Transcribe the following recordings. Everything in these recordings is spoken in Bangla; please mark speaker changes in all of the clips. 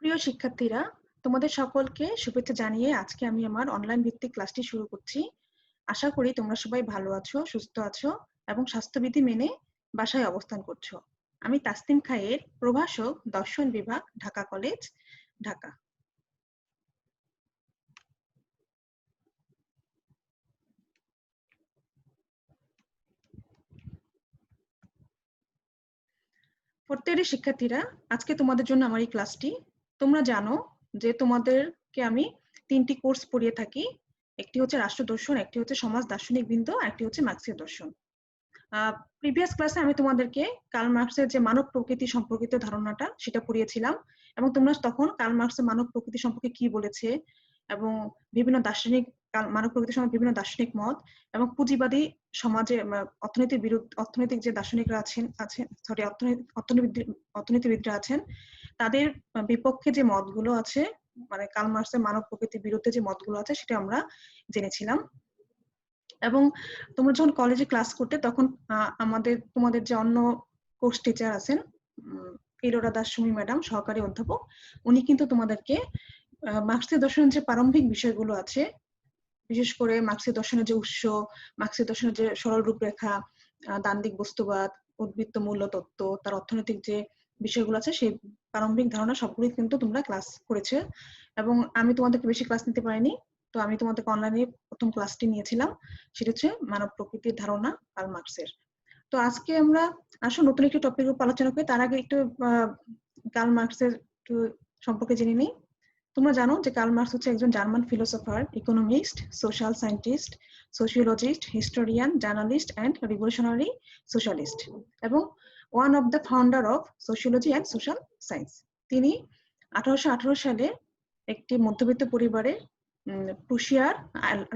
Speaker 1: প্রিয় শিক্ষার্থীরা, তোমাদের সকলকে শুভেচ্ছা জানিয়ে আজকে আমি আমার অনলাইন ভিত্তিক ক্লাসটি শুরু করছি। আশা করি তোমরা সবাই ভালো আছো, সুস্থ আছো এবং স্বাস্থ্যবিধি মেনে বাসায় অবস্থান করছো। আমি তাসনিম খায়ের, প্রভাষক, দর্শন বিভাগ, ঢাকা কলেজ, ঢাকা। ফোর্থ ইয়ারের শিক্ষার্থীরা, আজকে তোমাদের জন্য আমার এই ক্লাসটি। তোমরা জানো যে তোমাদেরকে আমি 3টি কোর্স পড়িয়ে থাকি। একটি হচ্ছে রাষ্ট্র দর্শন, একটি হচ্ছে সমাজ দার্শনিক বৃন্দ, একটি হচ্ছে মার্ক্সীয় দর্শন। প্রিভিয়াস ক্লাসে আমি তোমাদেরকে কার্ল মার্কসের যে মানব প্রকৃতি সম্পর্কিত ধারণাটা সেটা পড়িয়েছিলাম, এবং তোমরা তখন কার্ল মার্কসের মানব প্রকৃতি সম্পর্কে কি বলেছে এবং বিভিন্ন দার্শনিক মানব প্রকৃতির সম্পর্কে বিভিন্ন দার্শনিক মত এবং পুঁজিবাদী সমাজে অর্থনীতির বিরুদ্ধে অর্থনৈতিক যে দার্শনিকরা সরি অর্থনীতিবিদরা আছেন তাদের বিপক্ষে যে মতগুলো আছে, মানে কার্ল মার্কসের মানব প্রকৃতির বিরুদ্ধে যে মতগুলো আছে সেটা আমরা জেনেছিলাম। এবং তোমরা যখন কলেজে ক্লাস করতে তখন তোমাদের যে অন্য কোর্স টিচার আছেন, ইরোরা দাস সুমি ম্যাডাম, সহকারী অধ্যাপক, উনি কিন্তু তোমাদেরকে মার্ক্সীয় দর্শনের যে প্রারম্ভিক বিষয়গুলো আছে, বিশেষ করে মার্ক্সীয় দর্শনের যে উৎস, মার্ক্সীয় দর্শনের যে সরল রূপরেখা, দ্বান্দ্বিক বস্তুবাদ, উদ্বৃত্ত মূল্য তত্ত্ব, তার অর্থনৈতিক যে বিষয়গুলো আছে, সেই প্রারম্ভিক ধারণা সবগুলোই কিন্তু তোমরা ক্লাস করেছে। এবং আমি তোমাদেরকে বেশি ক্লাস নিতে পারিনি, তো আমি তোমাদেরকে অনলাইনে প্রথম ক্লাসটি নিয়েছিলাম, সেটা হচ্ছে মানব প্রকৃতির ধারণা কার্ল মার্কসের। তো আজকে আমরা আসলে নতুন একটি টপিকের উপর আলোচনা করি। তার আগে একটু কার্ল মার্কসের একটু সম্পর্কে জেনে নিই। তোমরা জানো যে কার্ল মার্কস হচ্ছে একজন German philosopher, economist, social scientist, sociologist, historian, journalist and revolutionary socialist, এবং one of the founder of sociology and social science. তিনি 1818 সালে একটি মধ্যবিত্ত পরিবারে প্রুশিয়ার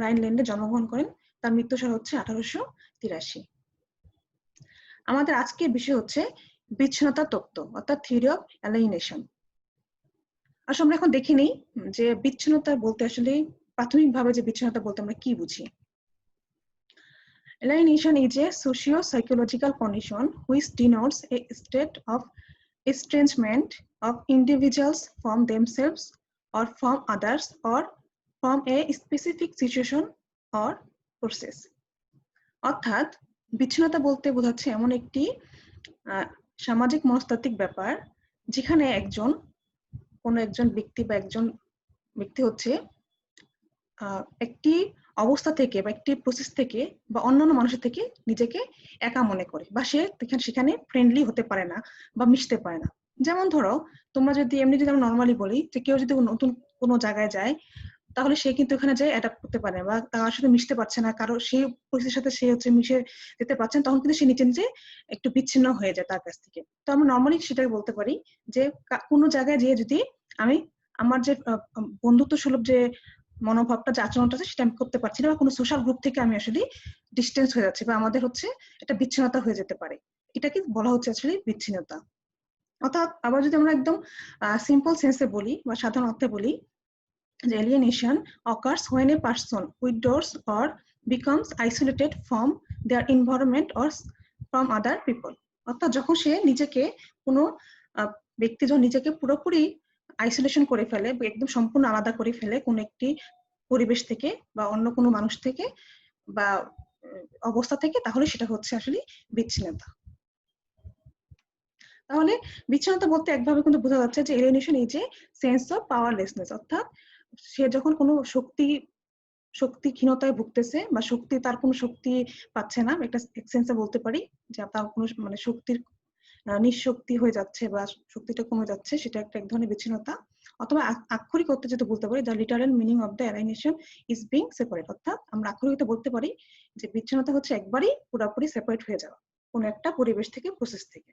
Speaker 1: রাইনল্যান্ডে জন্মগ্রহণ করেন। তার মৃত্যুসাল হচ্ছে 1883। আমাদের আজকের বিষয় হচ্ছে বিচ্ছিন্নতা তত্ত্ব, অর্থাৎ থিওরি অফ অ্যালিয়েনেশন। আসলে আমরা এখন দেখে নিই যে বিচ্ছিন্নতা বলতে আসলে প্রাথমিকভাবে যে বিচ্ছিন্নতা বলতে আমরা কি বুঝি। Alienation is a socio-psychological condition which denotes a state of estrangement of individuals from themselves or from others or from a specific situation or process. অর্থাৎ বিচ্ছিন্নতা বলতে বোঝাচ্ছে এমন একটি সামাজিক মনস্তাত্ত্বিক ব্যাপার যেখানে কোনো একজন ব্যক্তি বা একজন ব্যক্তি হচ্ছে একটি অবস্থা থেকে বা একটি প্রসেস থেকে বা অন্যান্য মানুষের থেকে নিজেকে একা মনে করে, বা সে সেখানে ফ্রেন্ডলি হতে পারে না বা মিশতে পারে না। যেমন ধরো, তোমরা যদি আমরা নর্মালি বলি যে কেউ যদি নতুন কোনো জায়গায় যায়, তাহলে সে কিন্তু এখানে যায় অ্যাডাপ্ট করতে পারে বা তার সাথে মিশতে পারছে না, কারণ সেই পরিস্থিতির সাথে সে হচ্ছে মিশে যেতে পারছেন, তখন কিন্তু সে নিজে নিজে একটু বিচ্ছিন্ন হয়ে যায় তার কাছ থেকে। তো আমরা নর্মালি সেটাই বলতে পারি যে কোনো জায়গায় যেয়ে যদি আমি আমার যে বন্ধুত্ব সুলভ যে মনোভাবটা, যে আচরণটা আছে সেটা আমি করতে পারছি না, বা কোনো সোশ্যাল গ্রুপ থেকে আমি আসলে ডিস্টেন্স হয়ে যাচ্ছি, বা আমাদের হচ্ছে একটা বিচ্ছিন্নতা হয়ে যেতে পারে। এটাকে বলা হচ্ছে আসলে বিচ্ছিন্নতা। অর্থাৎ আবার যদি আমরা একদম সিম্পল সেন্সে বলি বা সাধারণ অর্থে বলি, যে alienation occurs when a person withdraws or becomes isolated from their environment or from other people. অর্থাৎ যখন সে নিজেকে কোনো ব্যক্তি যখন নিজেকে পুরোপুরি আইসোলেশন করে ফেলে, একদম সম্পূর্ণ আলাদা করে ফেলে কোনো একটি পরিবেশ থেকে বা অন্য কোনো মানুষ থেকে বা অবস্থা থেকে, তাহলে সেটা হচ্ছে আসলে বিচ্ছিন্নতা। তাহলে বিচ্ছিন্নতা বলতে একভাবে কিন্তু বোঝা যাচ্ছে যে alienation is a sense of powerlessness, অর্থাৎ সে যখন কোনো শক্তিহীনতায় ভুগতেছে বা তার কোনো শক্তি পাচ্ছে না, একটা সেন্সে বলতে পারি যে তার কোনো মানে শক্তির নিঃশক্তি হয়ে যাচ্ছে বা শক্তিটা কমে যাচ্ছে, সেটা একটা এক ধরনের বিচ্ছিন্নতা। অথবা আক্ষরিক অর্থে যেটা বলতে পারি, the literal meaning of the alienation is being separate, অর্থাৎ আমরা আক্ষরিক অর্থে বলতে পারি যে বিচ্ছিন্নতা হচ্ছে একবারই পুরোপুরি সেপারেট হয়ে যাওয়া কোনো একটা পরিবেশ থেকে, প্রসেস থেকে।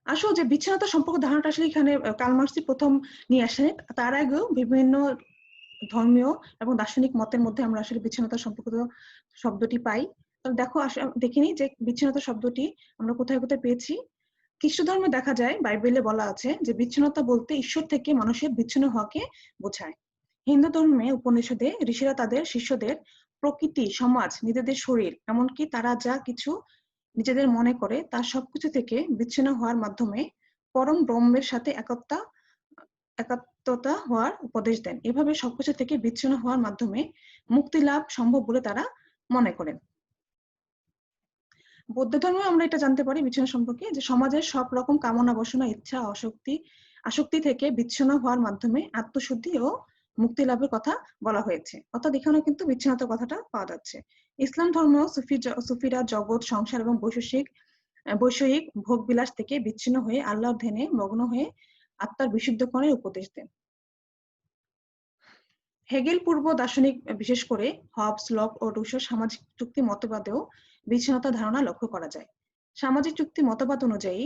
Speaker 1: আসলে যে বিচ্ছিন্নতা সম্পর্কে ধারণাটা আসলে এখানে কার্ল মার্কসই প্রথম নিয়ে আসেন। তার আগেও বিভিন্ন ধর্মীয় এবং দার্শনিক মতের মধ্যে আমরা আসলে বিচ্ছিন্নতা সম্পর্কিত শব্দটি পাই। তবে দেখো দেখিনি যে বিচ্ছিন্নতা শব্দটি আমরা কোথায় কোথায় পেয়েছি। খ্রিস্ট ধর্মে দেখা যায়, বাইবেলে বলা আছে যে বিচ্ছিন্নতা বলতে ঈশ্বর থেকে মানুষের বিচ্ছিন্ন হওয়াকে বোঝায়। হিন্দু ধর্মে উপনিষদে ঋষিরা তাদের শিষ্যদের প্রকৃতি, সমাজ, নিজেদের শরীর, এমনকি তারা যা কিছু নিজেদের মনে করে তার সবকিছু থেকে বিচ্ছিন্ন হওয়ার মাধ্যমে পরম ব্রহ্মের সাথে একাত্মতা হওয়ার উপদেশ দেন। এভাবে সবকিছু থেকে বিচ্ছিন্ন হওয়ার মাধ্যমে মুক্তি লাভ সম্ভব বলে তারা মনে করেন। বৌদ্ধ ধর্মে আমরা এটা জানতে পারি বিচ্ছিন্ন সম্পর্কে, যে সমাজের সব রকম কামনা বাসনা ইচ্ছা আসক্তি থেকে বিচ্ছিন্ন হওয়ার মাধ্যমে আত্মশুদ্ধি ও মুক্তি লাভের কথা বলা হয়েছে। অর্থাৎ এখানেও কিন্তু বিচ্ছিন্নতার কথাটা পাওয়া যাচ্ছে। ইসলাম ধর্ম সুফিরা জগৎ সংসার এবং বৈষয়িক ভোগ বিলাস থেকে বিচ্ছিন্ন হয়ে আল্লাহর ধ্যানে মগ্ন হয়ে আত্মার বিশুদ্ধকরণের উপদেশ দেন। হেগেল পূর্ব দার্শনিক বিশেষ করে হবস, লক ও রুশোর সামাজিক চুক্তি মতবাদেও বিচ্ছিন্নতার ধারণা লক্ষ্য করা যায়। সামাজিক চুক্তি মতবাদ অনুযায়ী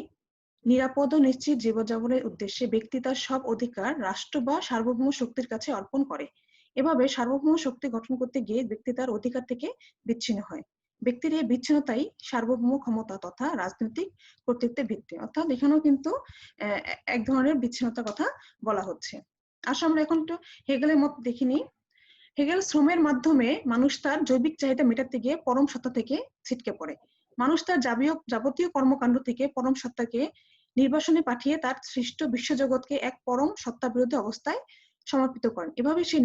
Speaker 1: নিরাপদ ও নিশ্চিত জীবনযাপনের উদ্দেশ্যে ব্যক্তি তার সব অধিকার রাষ্ট্র বা সার্বভৌম শক্তির কাছে অর্পণ করে। এভাবে সার্বভৌম শক্তি গঠন করতে গিয়ে ব্যক্তি তার অধিকার থেকে বিচ্ছিন্ন হয়। ব্যক্তির এই বিচ্ছিন্নতাই সার্বভৌম ক্ষমতা তথা রাজনৈতিক কর্তৃত্বের ভিত্তি। অর্থাৎ এখানেও কিন্তু এক ধরনের বিচ্ছিন্নতার কথা বলা হচ্ছে। আসলে আমরা এখন একটু হেগেলের মত দেখিনি। হেগেল শ্রমের মাধ্যমে মানুষ তার জৈবিক চাহিদা মেটাতে গিয়ে পরম সত্তা থেকে ছিটকে পড়ে। মানুষ তার যাবতীয় কর্মকাণ্ড থেকে পরম সত্তাকে নির্বাসনে পাঠিয়ে তার সৃষ্ট বিশ্বজগৎকে এক পরম সত্তা বিরোধী অবস্থায় সমর্পিত করেন। এভাবে সে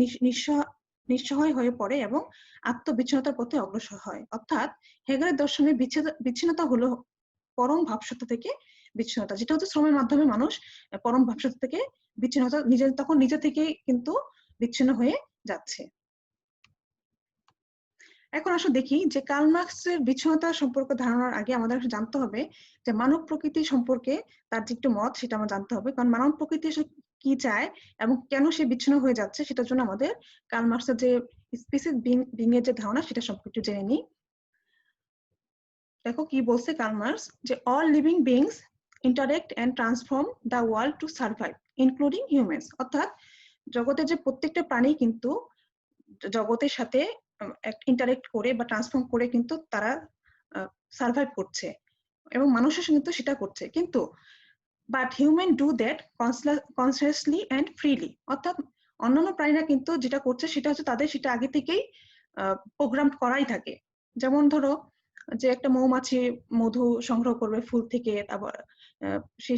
Speaker 1: নিঃসহায় হয়ে পড়ে এবং আত্মবিচ্ছিন্নতার পথে অগ্রসর হয়। অর্থাৎ হেগেলের দর্শনে বিচ্ছিন্নতা হলো পরম ভাবসত্তা থেকে বিচ্ছিন্নতা, যেটা হচ্ছে শ্রমের মাধ্যমে মানুষ পরম ভাবসত্তা থেকে বিচ্ছিন্নতা তখন নিজে থেকেই কিন্তু বিচ্ছিন্ন হয়ে যাচ্ছে। এখন আসলে দেখি যে কার্ল মার্কসের বিচ্ছিন্নতা সম্পর্কে ধারণার আগে আমাদের জানতে হবে যে মানব প্রকৃতি সম্পর্কে তার যে একটু মত, সেটা আমরা জানতে হবে। কারণ মানব প্রকৃতি কি চায় এবং কেন সে বিচ্ছিন্ন হয়ে যাচ্ছে, সেটার জন্য আমাদের কার্ল মার্কসের যে স্পিসিস বিং এর যে ধারণা, সেটা সম্পর্কে একটু জেনে নিই। দেখো কি বলছে কার্ল মার্কস, যে all living beings interact and transform the world to survive including humans. অর্থাৎ জগতের যে প্রত্যেকটা প্রাণী কিন্তু জগতের সাথে ইন্টারেক্ট করে বা ট্রান্সফর্ম করে কিন্তু তারা সার্ভাইভ করছে এবং মানুষের কিন্তু সেটা করছে। কিন্তু but human do that consciously and freely. অর্থাৎ অন্যান্য প্রাণীরা কিন্তু যেটা করছে সেটা হচ্ছে তাদের সেটা আগে থেকেই প্রোগ্রাম করাই থাকে। যেমন ধরো যে একটা মৌমাছি মধু সংগ্রহ করবে ফুল থেকে, আবার সেই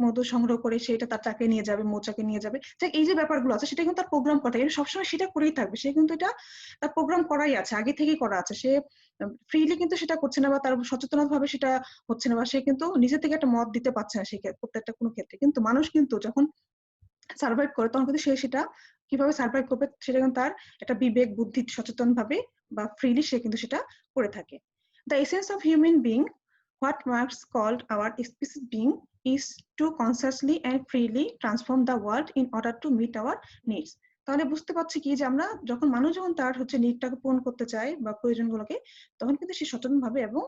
Speaker 1: মধু সংগ্রহ করে সেটা তার চাকে নিয়ে যাবে, মৌচাকে নিয়ে যাবে। এই যে ব্যাপারগুলো আছে সেটা কিন্তু তার প্রোগ্রাম করা থাকে, সবসময় সেটা করেই থাকবে। সে কিন্তু এটা তার প্রোগ্রাম করাই আছে, আগে থেকেই করা আছে। সে ফ্রিলি কিন্তু সেটা করছে না বা তার সচেতন ভাবে সেটা হচ্ছে না, বা সে কিন্তু নিজে থেকে একটা মত দিতে পারছে না সেই প্রত্যেকটা কোনো ক্ষেত্রে। কিন্তু মানুষ কিন্তু যখন সার্ভাইভ করে তখন কিন্তু সে সেটা কিভাবে সার্ভাইভ করবে সেটা কিন্তু তার একটা বিবেক বুদ্ধি সচেতন ভাবে বা ফ্রিলি সে কিন্তু সেটা করে থাকে। The essence of human being, what Marx called our species being, is to consciously and freely transform the world in order to meet our needs. তাহলে বুঝতে পারছি কি যে আমরা যখন মানুষ যখন তার হচ্ছে নিডটাকে পূরণ করতে চায় বা প্রয়োজনগুলোকে, তখন কিন্তু সে সচেতন ভাবে এবং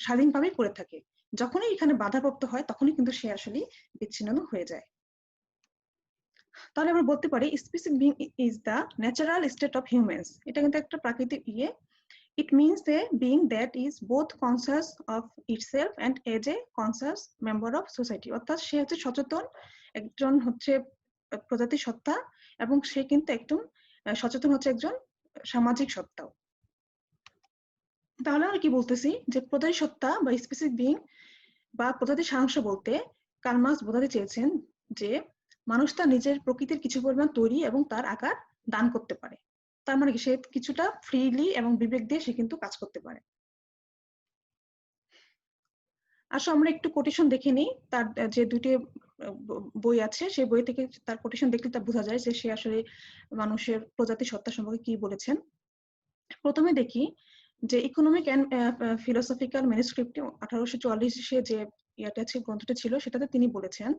Speaker 1: স্বাধীনভাবে করে থাকে। যখনই এখানে বাধাপ্রাপ্ত হয় তখনই কিন্তু সে আসলে বিচ্ছিন্ন হয়ে যায়। তাহলে আমরা বলতে পারি species being is the natural state of humans. এটা কিন্তু একটা প্রাকৃতিক ইয়ে। It means a being that is both conscious of itself and as a conscious member of society. অর্থাৎ সে হচ্ছে সচেতন একজন হচ্ছে প্রজাতি সত্তা এবং সে কিন্তু একদম সচেতন হচ্ছে একজন সামাজিক সত্তাও। তাহলে আমরা কি বলতেছি যে প্রজাতি সত্তা বা স্পেসিফিক বিং বা প্রজাতির সারাংশ বলতে কার্ল মার্কস বোঝাতে চেয়েছেন যে মানুষ তার নিজের প্রকৃতির কিছু পরিমাণ তৈরি এবং তার আকার দান করতে পারে। তার মানে কি সে কিছুটা ফ্রিলি এবং বিবেক দিয়ে সে কিন্তু কাজ করতে পারে। আসলে আমরা একটু কোটেশন দেখে নিই। তার যে দুটি বই আছে সেই বই থেকে তার কোটেশন দেখলে তা বোঝা যায় যে সে আসলে মানুষের প্রজাতি সত্তা সম্পর্কে কি বলেছেন। প্রথমে দেখি যে ইকোনমিক অ্যান্ড ফিলোসফিক্যাল ম্যানুস্ক্রিপ্টে 1844 যে ইয়াটা ছিল, গ্রন্থটা ছিল, সেটাতে তিনি বলেছেন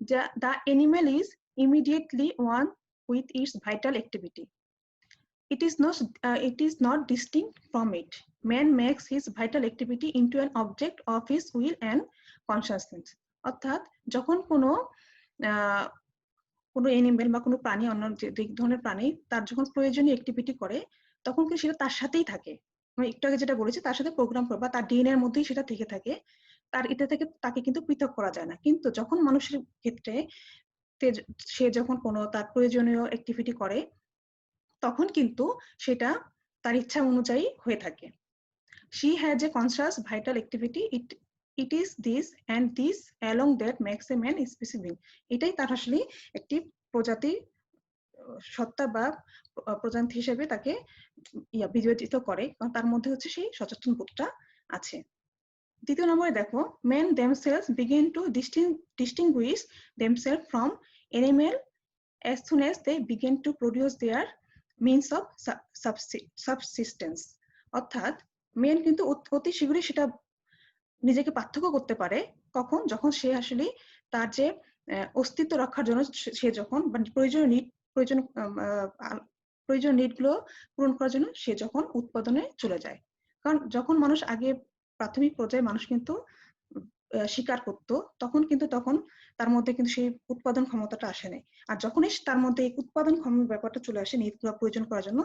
Speaker 1: যে the animal is immediately one with its vital activity. It is not distinct from it. Man makes his vital activity into an object of his will and consciousness. অর্থাৎ যখন কোনো অ্যানিমেল বা কোনো প্রাণী, অন্য যে ধরনের প্রাণী তার যখন প্রয়োজনীয় অ্যাক্টিভিটি করে তখন কিন্তু সেটা তার সাথেই থাকে। আমি একটু আগে যেটা বলেছি তার সাথে প্রোগ্রাম করে বা তার ডিএনএ এর মধ্যেই সেটা থেকে থাকে, তার এটা থেকে তাকে কিন্তু পৃথক করা যায় না। কিন্তু যখন মানুষের ক্ষেত্রে সে যখন কোনো তার প্রয়োজনীয় অ্যাক্টিভিটি করে তখন কিন্তু সেটা তার ইচ্ছা অনুযায়ী হয়ে থাকে। She has a conscious vital activity. it is this and this along that makes a man specific. এটাই তার আসলে একটি প্রজাতি সত্তা বা প্রজাতি হিসেবে তাকে বিবেচিত করে, কারণ তার মধ্যে হচ্ছে সেই সচেতন বোধটা আছে। দ্বিতীয় নম্বরে দেখো, men themselves begin to distinguish themselves from animal as soon as they begin to produce their means of subsistence. অর্থাৎ মেন কিন্তু অতি শীঘ্রই সেটা নিজেকে পার্থক্য করতে পারে, কখন? যখন সে আসলে তার যে অস্তিত্ব রক্ষার জন্য সে যখন প্রয়োজনীয় নিডগুলো পূরণ করার জন্য সে যখন উৎপাদনে চলে যায়। কারণ যখন মানুষ আগে প্রাথমিক পর্যায়ে মানুষ কিন্তু শিকার করতো, তখন তার মধ্যে কিন্তু সেই উৎপাদন ক্ষমতাটা আসে নাই। আর যখনই তার মধ্যে এই উৎপাদন ক্ষমতার ব্যাপারটা চলে আসে নিডগুলো পূরণ করার জন্য,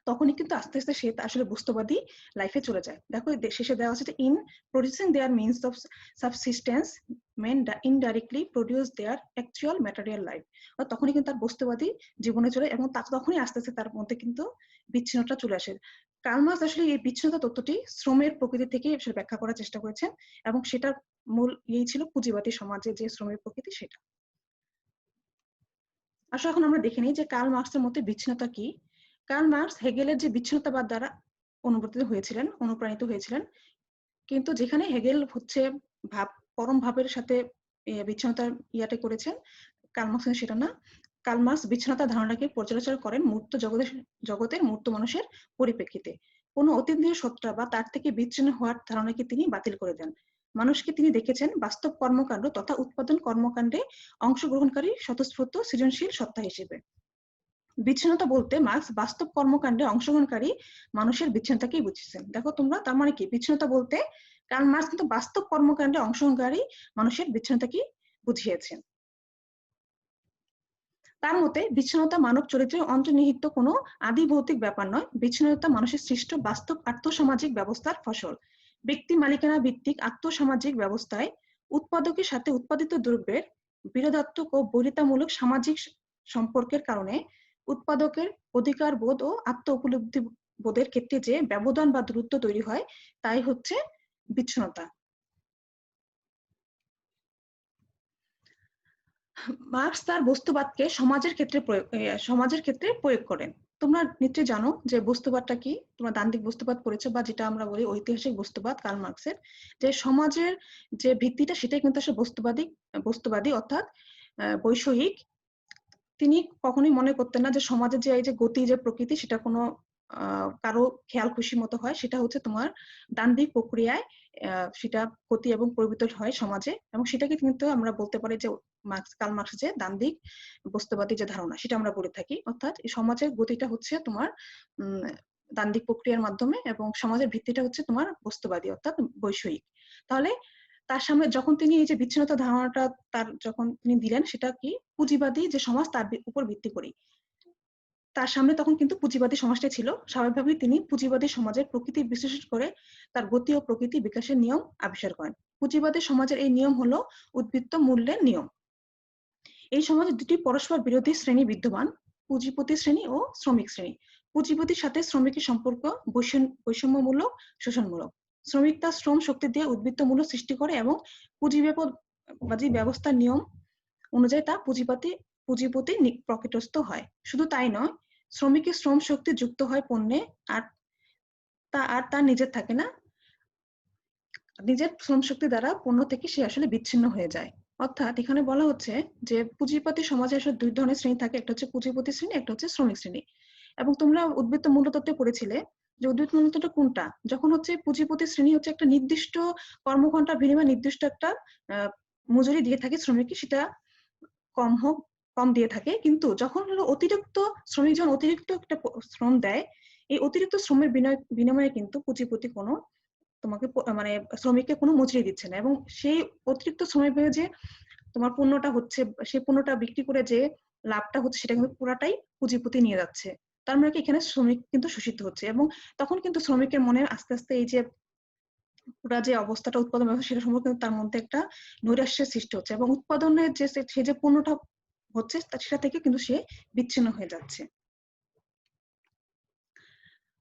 Speaker 1: তখনই কিন্তু আস্তে আস্তে সে আসলে বস্তুবাদী লাইফে চলে যায়। দেখো শেষে দেওয়া আছে যে in producing their means of subsistence men indirectly produce their actual material life. তখনই কিন্তু তার বস্তুবাদী জীবনে চলে, এবং তখনই আস্তে আস্তে তার মধ্যে কিন্তু বিচ্ছিন্নতা চলে আসে। কার্ল মার্কস আসলে এই বিচ্ছিন্নতা তত্ত্বটি শ্রমের প্রকৃতি থেকে ব্যাখ্যা করার চেষ্টা করেছেন, এবং সেটার মূল ছিল পুঁজিবাদী সমাজে যে শ্রমের প্রকৃতি সেটা। আসলে এখন আমরা দেখে নিই যে কার্ল মার্কসের মধ্যে বিচ্ছিন্নতা কি। কার্ল মার্কস হেগেলের যে বিচ্ছিন্নতাবাদ দ্বারা অনুপ্রাণিত হয়েছিলেন, কিন্তু যেখানে হেগেল হচ্ছে পরম ভাবের সাথে বিচ্ছিন্নতার ইয়াটা করেছেন, কার্ল মার্কস সেটা না। কার্ল মার্কস বিচ্ছিন্নতার ধারণাকে পর্যালোচনা করেন মূর্ত জগতের মূর্ত মানুষের পরিপ্রেক্ষিতে। কোনো অতীন্দ্রিয় সত্তা বা তার থেকে বিচ্ছিন্ন হওয়ার ধারণাকে তিনি বাতিল করে দেন। মানুষকে তিনি দেখেছেন বাস্তব কর্মকাণ্ড তথা উৎপাদন কর্মকাণ্ডে অংশগ্রহণকারী স্বতঃস্ফূর্ত সৃজনশীল সত্তা হিসেবে। বিচ্ছিন্নতা বলতে মার্কস বাস্তব কর্মকাণ্ডে অংশগ্রহণকারী মানুষের বিচ্ছিন্নতাকেই বুঝেছেন। দেখো তোমরা, তার মানে কি? বিচ্ছিন্নতা বলতে কার্ল মার্কস কিন্তু বাস্তব কর্মকাণ্ডে অংশগ্রহণকারী মানুষের বিচ্ছিন্নতাকেই বুঝিয়েছেন। তার মতে বিচ্ছিন্নতা মানব চরিত্রের অন্তর্নিহিত কোনো আদি ভৌতিক ব্যাপার নয়, বিচ্ছিন্নতা মানুষের সৃষ্ট বাস্তব আর্থসামাজিক ব্যবস্থার ফসল। ব্যক্তি মালিকানা ভিত্তিক আর্থসামাজিক ব্যবস্থায় উৎপাদকের সাথে উৎপাদিত দ্রব্যের বিরোধাত্মক ও বৈরিতামূলক সামাজিক সম্পর্কের কারণে উৎপাদকের অধিকার বোধ ও আত্ম উপলব্ধি বোধের ক্ষেত্রে যে ব্যবধান বা দূরত্ব তৈরি হয়, তাই হচ্ছে বিচ্ছিন্নতা। মার্কস তার বস্তুবাদকে সমাজের ক্ষেত্রে প্রয়োগ করেন। তোমরা নিশ্চয়ই জানো যে বস্তুবাদটা কি, তোমরা দান্দিক বস্তুবাদ পড়েছো, বা যেটা আমরা বলি ঐতিহাসিক বস্তুবাদ কার্ল মার্কসের, যে সমাজের যে ভিত্তিটা সেটাই কিন্তু আসলে বস্তুবাদী অর্থাৎ বৈষয়িক। তিনি কখনোই মনে করতেন না যে সমাজের যে এই যে গতি, যে প্রকৃতি, সেটা কোনো কারো খেয়াল খুশি মতো হয়। সেটা হচ্ছে তোমার দান্দিক প্রক্রিয়ায় সেটা গতি এবং পরিবর্তন হয় সমাজে, এবং সেটাকে কিন্তু আমরা বলতে পারি যে কার্ল মার্কস যে দান্দিক বস্তুবাদী যে ধারণা, সেটা আমরা বলে থাকি। অর্থাৎ এই সমাজের গতিটা হচ্ছে তোমার দান্দিক প্রক্রিয়ার মাধ্যমে, এবং সমাজের ভিত্তিটা হচ্ছে তোমার বস্তুবাদী অর্থাৎ বৈষয়িক। তাহলে তার সামনে যখন তিনি এই যে বিচ্ছিন্নতা ধারণাটা যখন তিনি দিলেন, সেটা কি? পুঁজিবাদী যে সমাজ তার উপর ভিত্তি করি। তার সামনে তখন কিন্তু পুঁজিবাদী সমাজটা ছিল। স্বাভাবিকভাবেই তিনি পুঁজিবাদী সমাজের প্রকৃতি বিশ্লেষণ করে তার গতি ও প্রকৃতি বিকাশের নিয়ম আবিষ্কার করেন। পুঁজিবাদী সমাজের এই নিয়ম হলো উদ্বৃত্ত মূল্যের নিয়ম। এই সমাজে দুটি পরস্পর বিরোধী শ্রেণী বিদ্যমান, পুঁজিপতি শ্রেণী ও শ্রমিক শ্রেণী। পুঁজিপতির সাথে শ্রমিকের সম্পর্ক বৈষম্যমূলক, শোষণমূলক। শ্রমিক তার শ্রম শক্তি দিয়ে উদ্বৃত্ত মূল্য সৃষ্টি করে, এবং পুঁজিবাদী ব্যবস্থার নিয়ম অনুযায়ী তা পুঁজিপতি প্রকৃতস্থ হয়। শুধু তাই নয়, শ্রমিকের শ্রম শক্তি যুক্ত হয় পণ্যে, আর তার নিজের থাকে না। নিজের শ্রম শক্তি দ্বারা পণ্য থেকে সে আসলে বিচ্ছিন্ন হয়ে যায়। অর্থাৎ এখানে বলা হচ্ছে যে পুঁজিপতি সমাজে আসলে দুই ধরনের শ্রেণী থাকে, একটা হচ্ছে পুঁজিপতি শ্রেণী, একটা হচ্ছে শ্রমিক শ্রেণী। এবং তোমরা উদ্বৃত্ত মূল্য তত্ত্বে পড়েছিলে যে উদ্বৃত্ত মূল্যটা কোনটা, যখন হচ্ছে পুঁজিপতি শ্রেণী হচ্ছে একটা নির্দিষ্ট কর্মঘণ্টার বিনিময়ে নির্দিষ্ট একটা মজুরি দিয়ে থাকে শ্রমিককে, সেটা কম দিয়ে থাকে। কিন্তু যখন হলো অতিরিক্ত শ্রমিক যখন অতিরিক্ত একটা শ্রম দেয়, এই অতিরিক্ত শ্রমের বিনিময়ে কিন্তু পুঁজিপতি কোনো তোমাকে মানে শ্রমিককে কোনো মজুরি দিচ্ছে না, এবং সেই অতিরিক্ত শ্রমের যে তোমার পণ্যটা হচ্ছে, সেই পণ্যটা বিক্রি করে যে লাভটা হচ্ছে, সেটা কিন্তু পুরাটাই পুঁজিপতি নিয়ে যাচ্ছে। তার মানে এখানে শ্রমিক কিন্তু শোষিত হচ্ছে, এবং তখন কিন্তু শ্রমিকের মনে আস্তে আস্তে এই যে পুরা যে অবস্থাটা উৎপাদন ব্যবস্থা, সেটা সম্পর্কে তার মধ্যে একটা নৈরাশ্যের সৃষ্টি হচ্ছে, এবং উৎপাদনের যে সে যে পণ্যটা হচ্ছে সেটা থেকে কিন্তু সে বিচ্ছিন্ন হয়ে যাচ্ছে।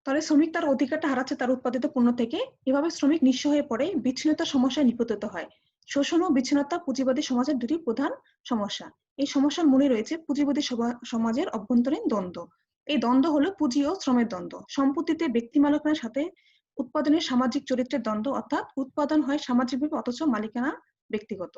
Speaker 1: তাহলে শ্রমিক তার অধিকারটা হারাচ্ছে তার উৎপাদিত পণ্য থেকে। এভাবে শ্রমিক নিঃস্ব হয়ে পড়ে, বিচ্ছিন্নতার সমস্যায় নিপতিত হয়। শোষণ ও বিচ্ছিন্নতা পুঁজিবাদী সমাজের দুটি প্রধান সমস্যা। এই সমস্যার মূলে রয়েছে পুঁজিবাদী সমাজের অভ্যন্তরীণ দ্বন্দ্ব। এই দ্বন্দ্ব হলো পুঁজি ও শ্রমের দ্বন্দ্ব, সম্পত্তিতে ব্যক্তি মালিকানার সাথে উৎপাদনের সামাজিক চরিত্রের দ্বন্দ্ব, অর্থাৎ উৎপাদন হয় সামাজিকভাবে অথচ মালিকানা ব্যক্তিগত।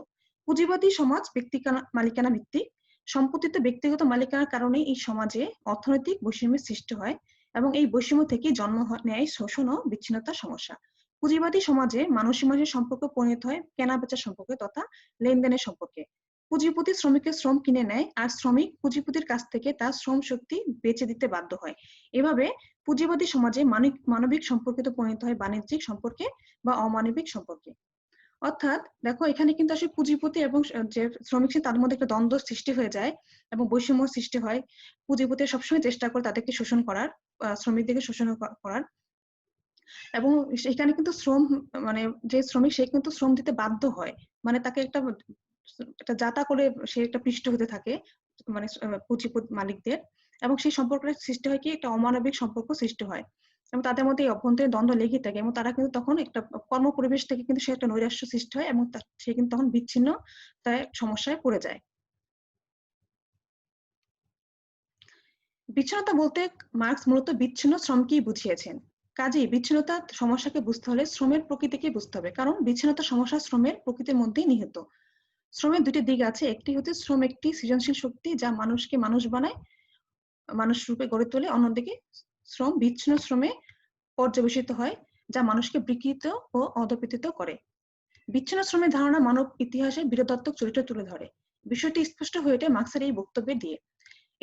Speaker 1: পুঁজিবাদী সমাজ ব্যক্তি মালিকানা ভিত্তিক। সম্পত্তিতে ব্যক্তিগত মালিকানার কারণে এই সমাজে অর্থনৈতিক বৈষম্যের সৃষ্টি হয় এবং এই বৈষম্য থেকে জন্ম নেয় শোষণ ও বিচ্ছিন্নতার সমস্যা। পুঁজিবাদী সমাজে মানুষের মাঝে সম্পর্ক পরিণত হয় কেনা বেচার সম্পর্কে তথা লেনদেনের সম্পর্কে। পুঁজিপতি শ্রমিকের শ্রম কিনে নেয় আর শ্রমিক পুঁজিপতির কাছ থেকে তার শ্রম শক্তি বেচে দিতে বাধ্য হয়। এভাবে পুঁজিবাদী সমাজে মানবিক সম্পর্কিত পরিণত হয় বাণিজ্যিক সম্পর্কে বা অমানবিক সম্পর্কে। অর্থাৎ দেখো এখানে কিন্তু আসলে পুঁজিপতি এবং যে শ্রমিক তাদের মধ্যে একটা দ্বন্দ্ব সৃষ্টি হয়ে যায় এবং বৈষম্য সৃষ্টি হয়। পুঁজিপতি সবসময় চেষ্টা করে তাদেরকে শোষণ করার, শ্রমিকদেরকে শোষণ করার। এবং সেখানে কিন্তু শ্রম মানে যে শ্রমিক সে কিন্তু শ্রম দিতে বাধ্য হয়, মানে তাকে একটা যাতা করে সে একটা পৃষ্ঠ হতে থাকে, মানে পুঁজিপতি মালিকদের। এবং সেই সম্পর্কের সৃষ্টি হয় কি একটা অমানবিক সম্পর্ক সৃষ্টি হয় এবং তাদের মধ্যে এই অভ্যন্তরীণ দ্বন্দ্ব লেগে থাকে এবং তারা কিন্তু তখন একটা কর্ম পরিবেশ থেকে কিন্তু সে একটা নৈরাশ্য সৃষ্টি হয় এবং সে কিন্তু তখন বিচ্ছিন্ন তার সমস্যায় পড়ে যায়। বিচ্ছিন্নতা বলতে মার্কস মূলত বিচ্ছিন্ন শ্রমকেই বুঝিয়েছেন। কাজেই বিচ্ছিন্নতার সমস্যাকে বুঝতে হলে শ্রমের প্রকৃতিকে বুঝতে হবে, কারণ বিচ্ছিন্নতার সমস্যা শ্রমের প্রকৃতির মধ্যেই নিহিত। শ্রমের দুটি দিক আছে, একটি হচ্ছে শ্রম একটি সৃজনশীল শক্তি যা মানুষকে মানুষ বানায়, মানুষ রূপে গড়ে তোলে। অন্যদিকে শ্রম বিচ্ছিন্ন শ্রমে পর্যবেসিত হয় যা মানুষকে বিকৃত ও অধঃপতিত করে। বিচ্ছিন্ন শ্রমের ধারণা মানব ইতিহাসে বীরত্বক চরিত্র তুলে ধরে। বিষয়টি স্পষ্ট হয়ে ওঠে মার্কসের এই বক্তব্যে দিয়ে।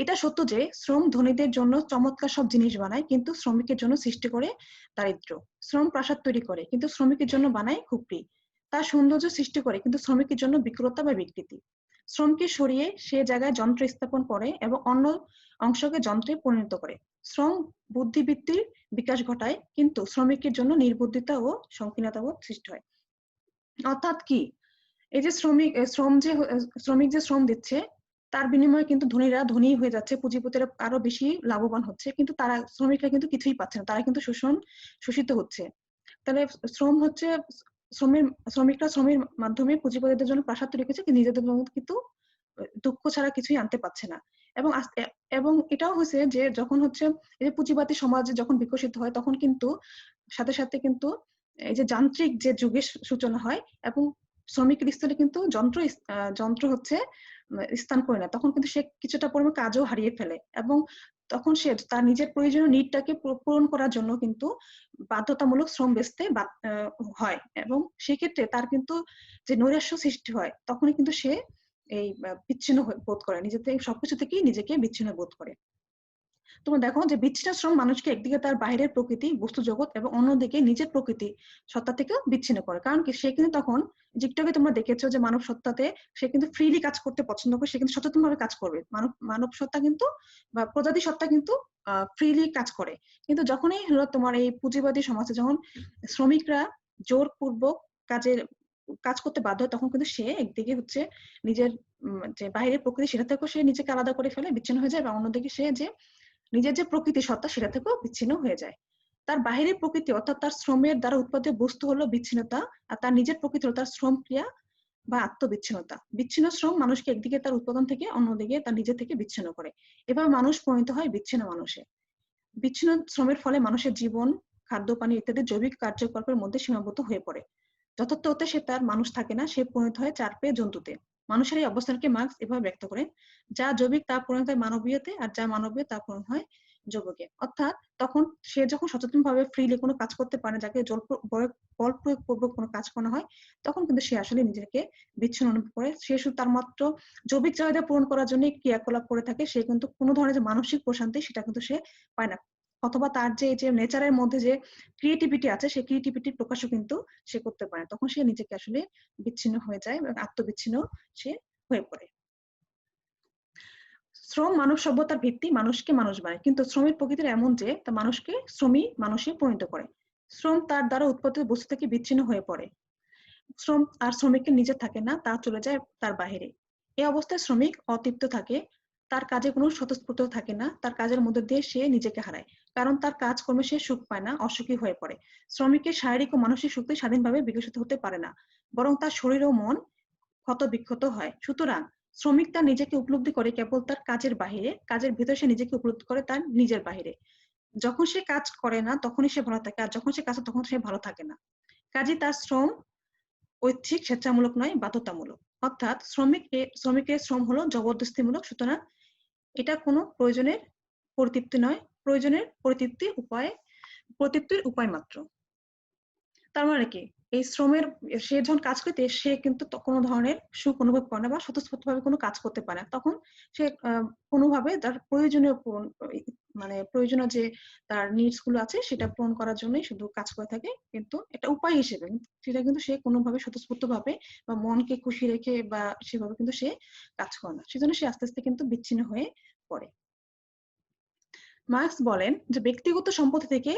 Speaker 1: এটা সত্য যে শ্রম ধনীদের জন্য চমৎকার সব জিনিস বানায় কিন্তু শ্রমিকের জন্য সৃষ্টি করে দারিদ্র। শ্রম প্রাসাদ তৈরি করে কিন্তু শ্রমিকের জন্য বানায় খুপড়ি। তার সৌন্দর্য সৃষ্টি করে কিন্তু শ্রমিকের জন্য বিকৃততা বা বিকৃতি। শ্রমকে সরিয়ে সে জায়গায় যন্ত্র স্থাপন করে এবং অন্য অংশকে যন্ত্রে পরিণত করে। শ্রম বুদ্ধিবৃত্তির বিকাশ ঘটায় কিন্তু শ্রমিকের জন্য নির্বুদ্ধিতা ও সংকীর্ণতা সৃষ্টি হয়। অর্থাৎ কি, এই যে শ্রমিক যে শ্রম দিচ্ছে তার বিনিময়ে কিন্তু ধনীরা ধনী হয়ে যাচ্ছে, পুঁজিপতিরা আরো বেশি লাভবান হচ্ছে, কিন্তু তারা শ্রমিকরা কিন্তু কিছুই পাচ্ছে না, তারা কিন্তু শোষিত হচ্ছে। তাহলে শ্রম হচ্ছে শ্রমিকরা শ্রমের মাধ্যমে পুঁজিপতিদের জন্য প্রাসাদ তৈরি করছে কিন্তু নিজেদের জন্য কিন্তু দুঃখ ছাড়া কিছুই আনতে পারছে না। এবং এটাও হয়েছে যে যখন হচ্ছে এই যে পুঁজিবাদী সমাজ যখন বিকশিত হয় তখন কিন্তু সাথে সাথে কিন্তু এই যে যান্ত্রিক যে যুগের সূচনা হয় এবং শ্রমিকের স্থলে কিন্তু যন্ত্র হচ্ছে স্থান করে না, তখন কিন্তু সে কিছুটা পরিমাণ কাজও হারিয়ে ফেলে এবং তখন সে তার নিজের প্রয়োজনীয় নিডটাকে পূরণ করার জন্য কিন্তু বাধ্যতামূলক শ্রম বেচতে হয় এবং সেক্ষেত্রে তার কিন্তু যে নৈরাশ্য সৃষ্টি হয় তখনই কিন্তু সে এই বিচ্ছিন্ন বোধ করে, নিজের থেকে সবকিছু থেকেই নিজেকে বিচ্ছিন্ন বোধ করে। তোমরা দেখো যে বিচ্ছিন্ন শ্রম মানুষকে একদিকে তার বাইরের প্রকৃতি বস্তু জগৎ এবং অন্যদিকে নিজের প্রকৃতি সত্তা থেকে বিচ্ছিন্ন করে। কারণ কি, সে কিন্তু তখন যেটাকে তোমরা দেখেছো যে মানব সত্তাতে সে কিন্তু ফ্রিলি কাজ করতে পছন্দ করে, সে কিন্তু সচেতন ভাবে কাজ করবে। মানব সত্তা কিন্তু বা প্রজাতি সত্তা কিন্তু ফ্রিলি কাজ করে। কিন্তু যখনই হলো তোমার এই পুঁজিবাদী সমাজে যখন শ্রমিকরা জোরপূর্বক কাজ করতে বাধ্য হয় তখন কিন্তু সে একদিকে হচ্ছে নিজের যে বাইরের প্রকৃতি সেটা থেকেও সে নিজেকে আলাদা করে ফেলে, বিচ্ছিন্ন হয়ে যায়, এবং অন্যদিকে সে যে নিজের যে প্রকৃতি সত্তা সেটা থেকেও বিচ্ছিন্ন হয়ে যায়। তার বাহিরের প্রকৃতি অর্থাৎ তার শ্রমের দ্বারা উৎপাদিত বস্তু হলো বিচ্ছিন্নতা, আর তার নিজের প্রকৃতি হলো তার শ্রম ক্রিয়া বা আত্মবিচ্ছিন্নতা। বিচ্ছিন্ন শ্রম মানুষকে একদিকে তার উৎপাদন থেকে অন্যদিকে তার নিজে থেকে বিচ্ছিন্ন করে। এভাবে মানুষ পরিণত হয় বিচ্ছিন্ন মানুষে। বিচ্ছিন্ন শ্রমের ফলে মানুষের জীবন, খাদ্য পানি ইত্যাদি জৈবিক কার্যকলাপের মধ্যে সীমাবদ্ধ হয়ে পড়ে। যথার্থ অর্থে সে তার মানুষ থাকে না, সে পরিণত হয় চার পেয়ে জন্তুতে। মানুষের এই অবস্থানকে মার্কস এভাবে ব্যক্ত করেন, যা জৈবিক তা পরিণত হয় মানবীয়তে আর যা মানবীয় তা পরিণত হয় যৌবকে। অর্থাৎ তখন সে যখন সচেতনভাবে ফ্রিলি কোনো কাজ করতে পারে, যাকে বল প্রয়োগ পূর্বক কোনো কাজ করা হয়, তখন কিন্তু সে আসলে নিজেকে বিচ্ছিন্ন অনুভব করে। সে শুধু তার মাত্র জৈবিক চাহিদা পূরণ করার জন্য ক্রিয়াকলাপ করে থাকে, সে কিন্তু কোনো ধরনের যে মানসিক প্রশান্তি সেটা কিন্তু সে পায় না, অথবা তার যে নেচারের মধ্যে যে ক্রিয়েটিভিটি আছে সেই ক্রিয়েটিভিটির প্রকাশও কিন্তু সে করতে পারে। তখন সে নিজেকে আসলে বিচ্ছিন্ন হয়ে যায় এবং আত্মবিচ্ছিন্ন সে হয়ে পড়ে। শ্রম মানব সভ্যতার ভিত্তি, মানুষকে মানুষ বানায়, কিন্তু শ্রমের প্রকৃতির এমন যে তা মানুষকে শ্রমী মানুষে পরিণত করে। শ্রম তার দ্বারা উৎপাদিত বস্তু থেকে বিচ্ছিন্ন হয়ে পড়ে। শ্রম আর শ্রমিকের নিজে থাকে না, তা চলে যায় তার বাহিরে। এই অবস্থায় শ্রমিক অতৃপ্ত থাকে, তার কাজে কোনো স্বতঃস্ফূর্ত থাকে না, তার কাজের মধ্যে দিয়ে সে নিজেকে হারায়, কারণ তার কাজকর্মে সে সুখ পায় না, অসুখী হয়ে পড়ে। শ্রমিকের শারীরিক ও মানসিক শক্তি স্বাধীনভাবে বিকশিত হতে পারে না, বরং তার শরীর ও মন ক্ষত বিক্ষত হয়। সুতরাং শ্রমিক তার নিজেকে উপলব্ধি করে কেবল তার কাজের বাহিরে, কাজের ভিতরে সে নিজেকে উপলব্ধি করে তার নিজের বাহিরে। যখন সে কাজ করে না তখনই সে ভালো থাকে, আর যখন সে কাজ করে তখন সে ভালো থাকে না। কাজেই তার শ্রম ঐচ্ছিক, স্বেচ্ছামূলক নয়, বাধ্যতামূলক। অর্থাৎ শ্রমিকের শ্রম হলো জবরদস্তিমূলক। সুতরাং এটা কোনো প্রয়োজনের পরিতৃপ্তি নয়, প্রয়োজনের পরিতৃপ্তির উপায় মাত্র। তার মানে কি, এই শ্রমের সে যখন কাজ করতে সে কিন্তু কোনো ধরনের সুখ অনুভব করে না বা স্বতঃস্ফূর্তভাবে কোনো কাজ করতে পারে না। তখন সে কোনোভাবে তার প্রয়োজনীয় মানে প্রয়োজনীয় যে তার নিডস গুলো আছে সেটা পূরণ করার জন্যই শুধু কাজ করে থাকে, কিন্তু এটা উপায় হিসেবে, সেটা কিন্তু সে কোনোভাবে স্বতঃস্ফূর্তভাবে বা মনকে খুশি রেখে বা সেভাবে কিন্তু সে কাজ করে না। সেজন্য সে আস্তে আস্তে কিন্তু বিচ্ছিন্ন হয়ে পড়ে। মার্কস বলেন যে ব্যক্তিগত সম্পত্তি থেকে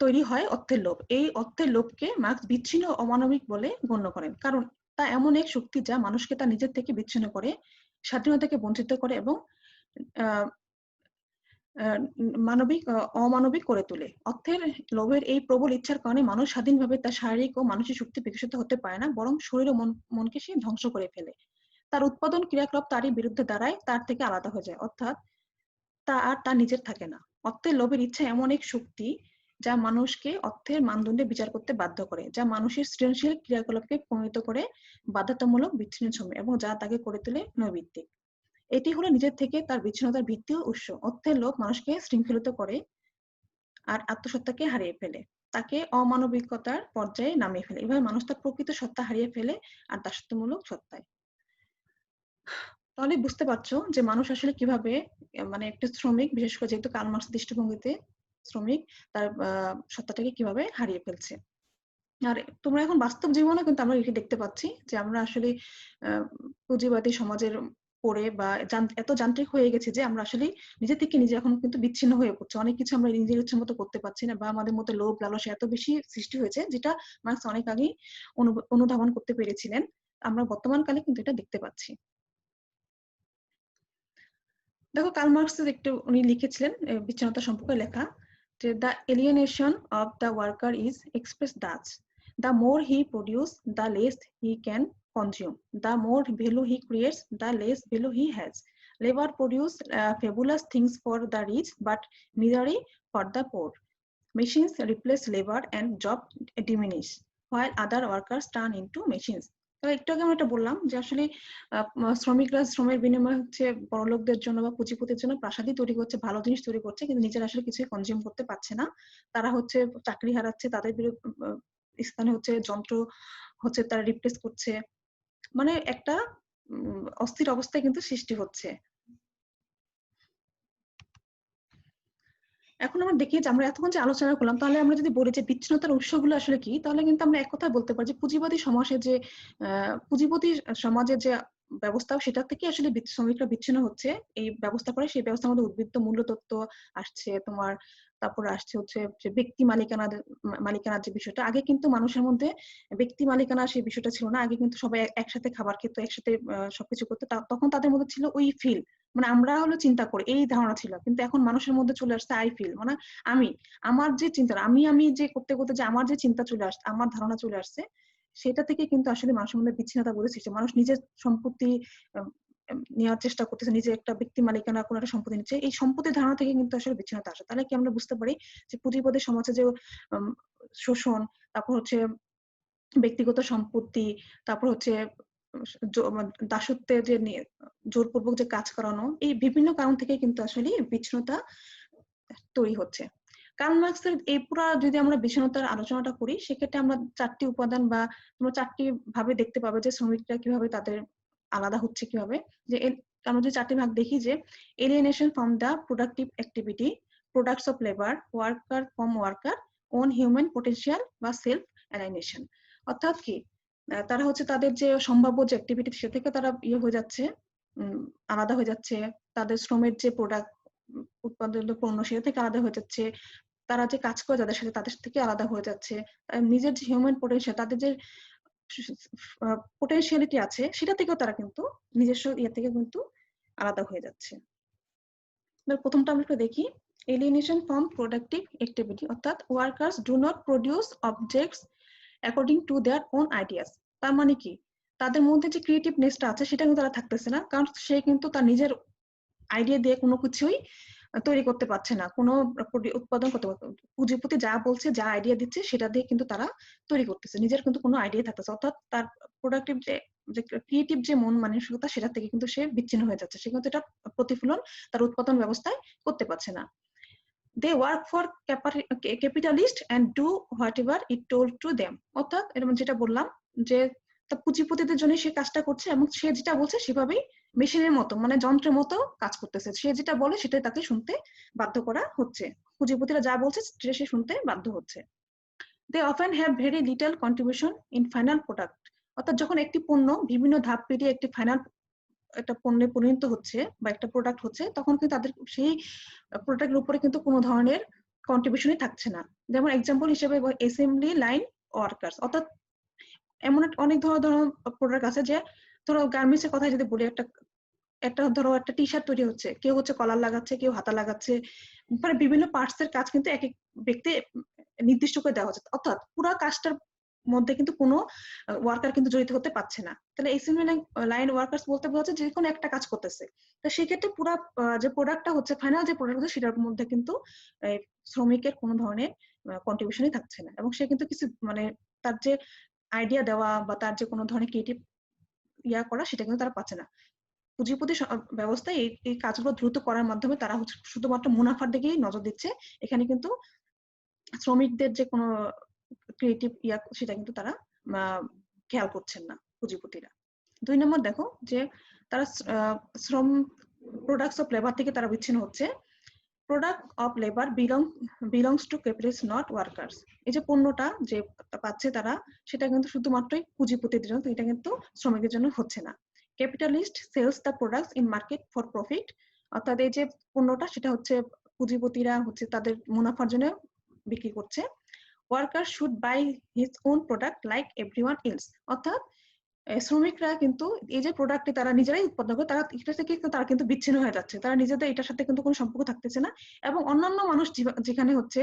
Speaker 1: তৈরি হয় অর্থের লোভ। এই অর্থের লোভকে মার্কস বিচ্ছিন্ন ও অমানবিক বলে গণ্য করেন, কারণ তা এমন এক শক্তি যা মানুষকে তার নিজের থেকে বিচ্ছিন্ন করে, স্বাধীনতাকে বঞ্চিত করে এবং অমানবিক করে তোলে। অর্থের লোভের এই প্রবল ইচ্ছার কারণে মানুষ স্বাধীনভাবে তার শারীরিক ও মানসিক শক্তি বিকশিত হতে পারে না, বরং শরীর ও মনকে সে ধ্বংস করে ফেলে। তার উৎপাদন ক্রিয়াকলাপ তারই বিরুদ্ধে দাঁড়ায়, তার থেকে আলাদা হয়ে যায়, অর্থাৎ তা আর তার নিজের থাকে না। অর্থের লোভের ইচ্ছা এমন এক শক্তি যা মানুষকে অর্থের মানদণ্ডে বিচার করতে বাধ্য করে, যা মানুষের সৃজনশীল ক্রিয়াকলাপকে প্রণীত করে বাধ্যতামূলক বিচ্ছিন্ন শ্রমে, এবং যা তাকে করে তোলে নৈমিত্তিক। এটি হলো নিজের থেকে তার বিচ্ছিন্নতার ভিত্তি ও উৎস। অর্থের লোভ মানুষকে শৃঙ্খলিত করে আর আত্মসত্তাকে হারিয়ে ফেলে, তাকে অমানবিকতার পর্যায়ে নামিয়ে ফেলে। এভাবে মানুষ তার প্রকৃত সত্তা হারিয়ে ফেলে আর দাসত্বমূলক সত্তায়। তাহলে বুঝতে পারছো যে মানুষ আসলে কিভাবে, মানে একটা শ্রমিক, বিশেষ করে যেহেতু কার্ল মার্কস দৃষ্টিভঙ্গিতে শ্রমিক তার সত্তাটাকে কিভাবে হারিয়ে ফেলছে। আর তোমরা এখন বাস্তব জীবনে কিন্তু আমরা এটি দেখতে পাচ্ছি যে আমরা আসলে পুঁজিবাদী সমাজের পড়ে বা এত যান্ত্রিক হয়ে গেছে যে আমরা আসলে নিজে থেকে নিজে এখন কিন্তু বিচ্ছিন্ন হয়ে পড়ছে। অনেক কিছু আমরা নিজের ইচ্ছে মতো করতে পারছি না, বা আমাদের মধ্যে লোভ লালসা এত বেশি সৃষ্টি হয়েছে, যেটা মার্কস অনেক আগেই অনুধাবন করতে পেরেছিলেন। আমরা বর্তমান কালে কিন্তু এটা দেখতে পাচ্ছি। দেখো, কার্ল মার্কসের একটু উনি লিখেছিলেন বিচ্ছিন্নতা সম্পর্কে লেখা, যে the alienation of the worker is express Das: the more he produce, the less he can consume; the more value he creates, the less value he has. Labor produce fabulous things for the rich, but misery for the poor. Machines replace labor and job diminish, while other workers turn into machines. তো একটু আগে আমরা এটা বললাম যে আসলে শ্রমিকরা শ্রমের বিনিময়ে হচ্ছে বড়লোকদের জন্য বা পুঁজিপতির জন্য প্রাসাদই তৈরি করছে, ভালো জিনিস তৈরি করছে, কিন্তু নিজেরা আসলে কিছুই কনজিউম করতে পারছে না। তারা হচ্ছে চাকরি হারাচ্ছে, তাদের স্থানে হচ্ছে যন্ত্র হচ্ছে তারা রিপ্লেস করছে, মানে একটা অস্থির অবস্থায় কিন্তু সৃষ্টি হচ্ছে। এখন আমরা দেখি যে আমরা এতক্ষণ যে আলোচনা করলাম, তাহলে আমরা যদি বলি যে বিচ্ছিন্নতার উৎসগুলো আসলে কি, তাহলে কিন্তু আমরা এক কথায় বলতে পারি যে পুঁজিবাদী সমাজের যে ব্যবস্থা, সেটা থেকে আসলে শ্রমিকরা বিচ্ছিন্ন হচ্ছে। এই ব্যবস্থা করে সেই ব্যবস্থার মধ্যে উদ্বৃত্ত মূল্যতত্ত্ব আসছে তোমার, তারপরে আসছে হচ্ছে যে ব্যক্তি মালিকানার যে বিষয়টা। আগে কিন্তু মানুষের মধ্যে ব্যক্তি মালিকানা সেই বিষয়টা ছিল না। আগে কিন্তু সবাই একসাথে খাবার খেত, একসাথে সবকিছু করতো, তখন তাদের মধ্যে ছিল ওই ফিল, মানে আমরা হলো চিন্তা করি, এই ধারণা ছিল। কিন্তু এখন মানুষের মধ্যে চলে আসছে আই ফিল, মানে আমার যে চিন্তা, আমি যে করতে করতে যে আমার যে চিন্তা চলে আসছে, আমার ধারণা চলে আসছে, সেটা থেকে কিন্তু আসলে মানুষের মধ্যে বিচ্ছিন্নতা গড়ে সৃষ্টি। মানুষ নিজের সম্পত্তি নেওয়ার চেষ্টা করতেছে, নিজে একটা ব্যক্তি মালিকানা কোনো একটা সম্পত্তি নিচ্ছে, এই সম্পত্তির ধারণা থেকে কিন্তু আসলে বিচ্ছিন্নতা আসে। তাহলে কি আমরা বুঝতে পারি যে পুঁজিবাদী সমাজে যে শোষণ, তারপর হচ্ছে ব্যক্তিগত সম্পত্তি, তারপর হচ্ছে দাসত্বের যে জোরপূর্বক যে কাজ করানো, এই বিভিন্ন কারণ থেকে কিন্তু আসলে বিচ্ছিন্নতা তৈরি হচ্ছে। কার্ল মার্কসের এই পুরা যদি আমরা বিচ্ছিন্নতার আলোচনাটা করি, সেক্ষেত্রে আমরা 4টি উপাদান বা তোমরা 4টি ভাবে দেখতে পাবে যে শ্রমিকরা কিভাবে তাদের আলাদা হচ্ছে, কিভাবে যে আমরা যদি 4টি ভাগ দেখি, যে alienation from the productive activity, products of labour, worker from worker, own human potential বা সেলফ অ্যালাইনেশন। অর্থাৎ কি, তারা হচ্ছে তাদের যে সম্ভাব্য যে অ্যাক্টিভিটি, সে থেকে তারা হয়ে যাচ্ছে, আলাদা হয়ে যাচ্ছে। তাদের শ্রমের যে প্রোডাক্ট উৎপাদিত পণ্য, সেটা থেকে আলাদা হয়ে যাচ্ছে। তারা যে কাজ করে যাদের সাথে, তাদের থেকে আলাদা হয়ে যাচ্ছে। নিজের যে হিউম্যান পটেনশিয়াল, তাদের যে পোটেনশিয়ালিটি আছে, সেটা থেকেও তারা কিন্তু নিজস্ব থেকে কিন্তু আলাদা হয়ে যাচ্ছে। এবার প্রথমটা আমরা একটু দেখি, এলিয়েনেশন ফ্রম প্রোডাক্টিভ অ্যাক্টিভিটি, অর্থাৎ workers do not produce objects according to their own ideas. তার মানে কি, তাদের মধ্যে যে ক্রিয়েটিভনেসটা আছে সেটা কিন্তু তারা থাকতেছে না, কারণ সে কিন্তু তার নিজের আইডিয়া দিয়ে কোনো কিছুই তৈরি করতে পারছে না, কোনো উৎপাদন করতে পারছে। পুঁজিপতি যা বলছে, যা আইডিয়া দিচ্ছে সেটা দিয়ে কিন্তু তারা তৈরি করতেছে, নিজের কিন্তু কোনো আইডিয়া থাকতেছে, অর্থাৎ তার প্রোডাক্টিভ যে ক্রিয়েটিভ যে মন মানসিকতা সেটা থেকে কিন্তু সে বিচ্ছিন্ন হয়ে যাচ্ছে, সে কিন্তু এটা প্রতিফলন তার উৎপাদন ব্যবস্থায় করতে পারছে না। They work for capitalist and do whatever it told to them, অর্থাৎ এরকম যেটা বললাম যে তার পুঁজিপতিদের জন্য সে কাজটা করছে এবং সে যেটা বলছে সেভাবেই মেশিনের মতো, মানে যন্ত্রের মতো কাজ করতেছে, সে যেটা বলে সেটাই তাকে শুনতে বাধ্য করা হচ্ছে, পুঁজিপতিরা যা বলছে সে শুনতে বাধ্য হচ্ছে। They often have very little contribution in final product, অর্থাৎ যখন একটি পণ্য বিভিন্ন ধাপ পেরিয়ে একটি ফাইনাল একটা পণ্যে পরিণত হচ্ছে বা একটা প্রোডাক্ট হচ্ছে, তখন কিন্তু তাদের সেই প্রোডাক্টের উপরে কিন্তু কোনো ধরনের কন্ট্রিবিউশনই থাকছে না। যেমন এক্সাম্পল হিসেবে অ্যাসেম্বলি লাইন ওয়ার্কার্স, অর্থাৎ এমন অনেক ধরনের প্রোডাক্ট আছে যে, ধরো গার্মেন্টস এর কথা যদি বলি, একটা একটা ধরো একটা টি শার্ট তৈরি হচ্ছে, কেউ হচ্ছে কলার লাগাচ্ছে, কেউ হাতা লাগাচ্ছে, মানে বিভিন্ন পার্টস এর কাজ কিন্তু এক এক ব্যক্তি নির্দিষ্ট করে দেওয়া হচ্ছে, অর্থাৎ পুরো কাজটার মধ্যে কিন্তু কোনো ওয়ার্কার কিন্তু জড়িত হতে পারছে না। তাহলে অ্যাসেম্বলি লাইন ওয়ার্কার্স বলতে বোঝাচ্ছে যে কোনো একটা কাজ করতেছে, তো সেক্ষেত্রে পুরো যে প্রোডাক্টটা হচ্ছে, ফাইনাল যে প্রোডাক্ট হচ্ছে সেটার মধ্যে কিন্তু শ্রমিকের কোনো ধরনের কন্ট্রিবিউশনই থাকছে না, এবং সে কিন্তু কিছু মানে তার যে আইডিয়া দেওয়া বা তার যে কোনো ধরনের ক্রিয়েটিভ ইয়া করা সেটা কিন্তু তারা পাচ্ছে না। পুঁজিপতি ব্যবস্থায় এই কাজগুলো দ্রুত করার মাধ্যমে তারা হচ্ছে শুধুমাত্র মুনাফার দিকেই নজর দিচ্ছে, এখানে কিন্তু শ্রমিকদের যে কোনো ক্রিয়েটিভ ইয়া সেটা কিন্তু তারা খেয়াল করছেন না পুঁজিপতিরা। 2 নম্বর দেখো যে তারা শ্রম প্রোডাক্টস অফ লেবার থেকে তারা বিচ্ছিন্ন হচ্ছে। Product of labour belongs to capitalist not workers. এই যে পণ্যটা যে পাচ্ছে তারা, সেটা কিন্তু শুধুমাত্রই পুঁজিপতিদের জন্য, এটা কিন্তু শ্রমিকের জন্য হচ্ছে না। Capitalist sells the products in market for profit, অর্থাৎ এই যে পণ্যটা সেটা হচ্ছে পুঁজিপতিরা হচ্ছে তাদের মুনাফার জন্য বিক্রি করছে। Worker should buy his own product like everyone else, অর্থাৎ শ্রমিকরা কিন্তু এই যে প্রোডাক্টটি তারা নিজেরাই উৎপাদন করে, তারা এটা থেকে তারা কিন্তু বিচ্ছিন্ন হয়ে যাচ্ছে, তারা নিজেদের এটার সাথে কিন্তু কোনো সম্পর্ক থাকতেছে না, এবং অন্যান্য মানুষ যেখানে হচ্ছে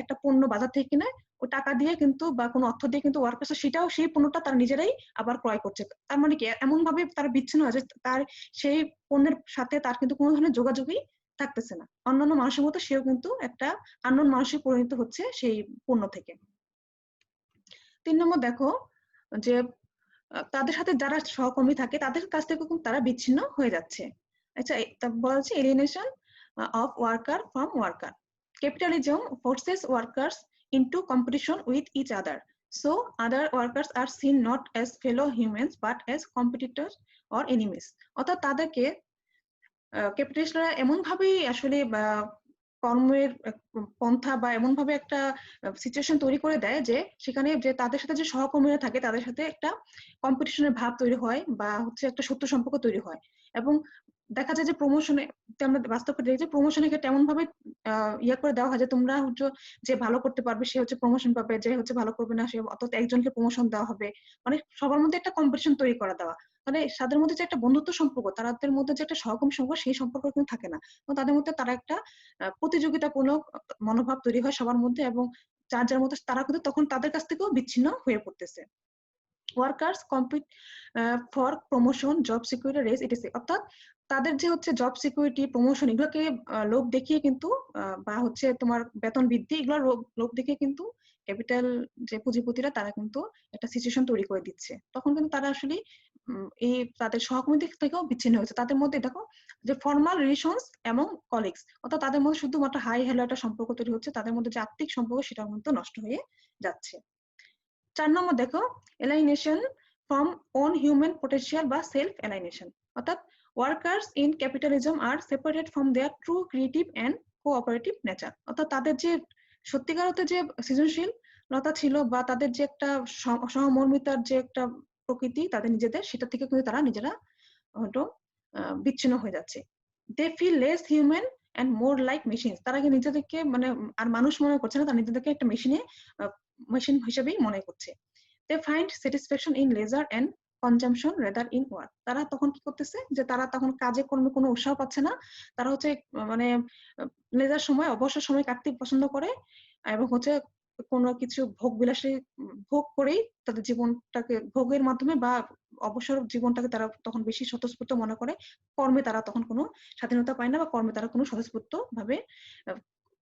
Speaker 1: একটা পণ্য বাজার থেকে কিনে ওই টাকা দিয়ে কিন্তু বা কোনো অর্থ দিয়ে কিন্তু ওয়ার্কার্স সেটাও সেই পণ্যটা তারা নিজেরাই আবার ক্রয় করছে। তার মানে কি, এমন ভাবে তারা বিচ্ছিন্ন হয়েছে, তার সেই পণ্যের সাথে তার কিন্তু কোনো ধরনের যোগাযোগই থাকতেছে না, অন্যান্য মানুষের মতো সেও কিন্তু একটা আননোন মানুষে পরিণত হচ্ছে সেই পণ্য থেকে। 3 নম্বর দেখো যে তাদের সাথে যারা সহকর্মী থাকে তাদের কাছ থেকে কিন্তু তারা বিচ্ছিন্ন হয়ে যাচ্ছে। আচ্ছা, বলা হচ্ছে alienation of worker from worker. Capitalism forces workers into competition with each other, so other workers are seen not as fellow humans but as competitors or enemies, অর্থাৎ তাদেরকে ক্যাপিটালিস্টরা এমন ভাবেই আসলে কর্মের পন্থা বা এমন ভাবে একটা সিচুয়েশন তৈরি করে দেয় যে সেখানে যে তাদের সাথে যে সহকর্মীরা থাকে তাদের সাথে একটা কম্পিটিশনের ভাব তৈরি হয় বা হচ্ছে একটা শত্রু সম্পর্ক তৈরি হয়। এবং দেখা যায় যে প্রমোশনে, আমরা বাস্তবে দেখি যে প্রমোশনের ক্ষেত্রে এমন ভাবে ইয়ে করে দেওয়া হয় যে তোমরা হচ্ছে যে ভালো করতে পারবে সে হচ্ছে প্রমোশন পাবে, যে হচ্ছে ভালো করবে না সে, অর্থাৎ একজনকে প্রমোশন দেওয়া হবে, মানে সবার মধ্যে একটা কম্পিটিশন তৈরি করা দেওয়া, মানে তাদের মধ্যে যে একটা বন্ধুত্ব সম্পর্ক, তাদের মধ্যে যে একটা সহকর্মী সম্পর্ক সেই সম্পর্ক কিন্তু থাকে না, তাদের মধ্যে তারা একটা প্রতিযোগিতামূলক মনোভাব তৈরি হয় সবার মধ্যে, এবং যার যার মধ্যে তারা কিন্তু তখন তাদের কাছ থেকেও বিচ্ছিন্ন হয়ে পড়তেছে। Workers compete for promotion, job security, race etc, অর্থাৎ তাদের যে হচ্ছে জব সিকিউরিটি, প্রমোশন, এগুলোকে লোভ দেখিয়ে কিন্তু বা হচ্ছে তোমার বেতন বৃদ্ধি, এগুলো লোভ দেখিয়ে কিন্তু ক্যাপিটাল যে পুঁজিপতিরা তারা কিন্তু একটা সিচুয়েশন তৈরি করে দিচ্ছে, তখন কিন্তু তারা আসলে এই তাদের সহকর্মীদের থেকেও বিচ্ছিন্ন হয়েছে। তাদের মধ্যে দেখো যে ফর্মাল রিলেশনস এবং কলিগস, অর্থাৎ তাদের মধ্যে শুধুমাত্র হাই হ্যালো একটা সম্পর্ক তৈরি হচ্ছে, তাদের মধ্যে যে আত্মিক সম্পর্ক সেটাও কিন্তু নষ্ট হয়ে যাচ্ছে। 4 নম্বর দেখো alienation from own human potential বা সেলফ এলাইনেশন, অর্থাৎ workers in capitalism are separated from their true creative and cooperative nature, অর্থাৎ তাদের যে সত্যিকার অর্থে যে সৃজনশীলতা ছিল বা তাদের যে একটা সহমর্মিতার যে একটা প্রকৃতি তাদের নিজেদের, সেটা থেকে কিন্তু তারা নিজেরা হয়তো বিচ্ছিন্ন হয়ে যাচ্ছে। They feel less human and more like machines, তারা কি নিজেদেরকে মানে আর মানুষ মনে করছে না, তারা নিজেদেরকে একটা মেশিন হিসেবেই মনে করছে। They find satisfaction in leisure and consumption rather in work. তারা তখন কি করতেছে যে তারা তখন কাজে কর্মে কোনো উৎসাহ পাচ্ছে না। তারা হচ্ছে মানে লেজার সময় অবসর সময় কাটতে পছন্দ করে এবং হচ্ছে কোনো কিছু ভোগ বিলাসী ভোগ করেই তাদের জীবনটাকে ভোগের মাধ্যমে বা অবসর জীবনটাকে তারা তখন বেশি স্বতঃস্ফূর্ত মনে করে। কর্মে তারা তখন কোনো স্বাধীনতা পায় না বা কর্মে তারা কোনো স্বতঃস্ফূর্ত ভাবে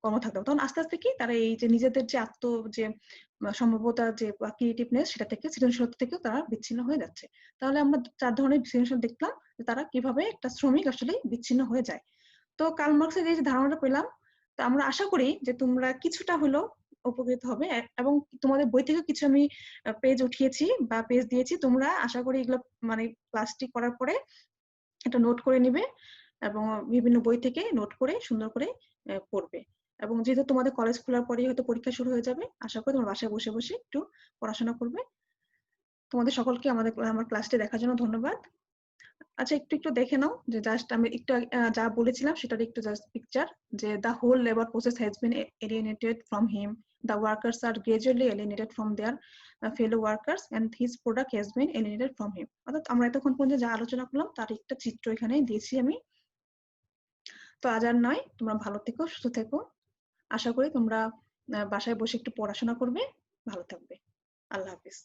Speaker 1: কর্ম থাকতে হবে। তখন আস্তে আস্তে কি তারা এই যে নিজেদের যে যে সম্ভাব্যতা যে বা ক্রিয়েটিভনেস সেটা থেকে সৃজনশীলতা থেকেও তারা বিচ্ছিন্ন হয়ে যাচ্ছে। তাহলে আমরা ৪ ধরনের সৃজনশীল দেখলাম যে তারা কিভাবে একটা শ্রমিক আসলে বিচ্ছিন্ন হয়ে যায়। তো কার্ল মার্কসের এই যে ধারণাটা পেলাম, তো আমরা আশা করি যে তোমরা কিছুটা হলেও উপকৃত হবে এবং তোমাদের বই থেকে কিছু আমি পেজ উঠিয়েছি বা পেজ দিয়েছি। তোমরা আশা করি এগুলো মানে ক্লাসটি করার পরে একটা নোট করে নিবে এবং বিভিন্ন বই থেকে নোট করে সুন্দর করে পড়বে। এবং যেহেতু তোমাদের কলেজ খোলার পরেই হয়তো পরীক্ষা শুরু হয়ে যাবে, আশা করি তোমার বাসায় বসে বসে একটু পড়াশোনা করবে। তোমাদের সকলকে আমার ক্লাসটি দেখার জন্য ধন্যবাদ। আচ্ছা, একটু দেখে নাও যে জাস্ট আমি একটু যা বলেছিলাম সেটার একটু জাস্ট পিকচার, যে the whole labour process has been alienated from him, the workers are gradually alienated from their fellow workers and his product has been alienated from him। অর্থাৎ আমরা এতক্ষণ পর্যন্ত যা আলোচনা করলাম তার একটা চিত্র এখানে দিয়েছি আমি। তো আজ আর নয়, তোমরা ভালো থেকো, সুস্থ থেকো। আশা করি তোমরা বাসায় বসে একটু পড়াশোনা করবে, ভালো থাকবে। আল্লাহ হাফিজ।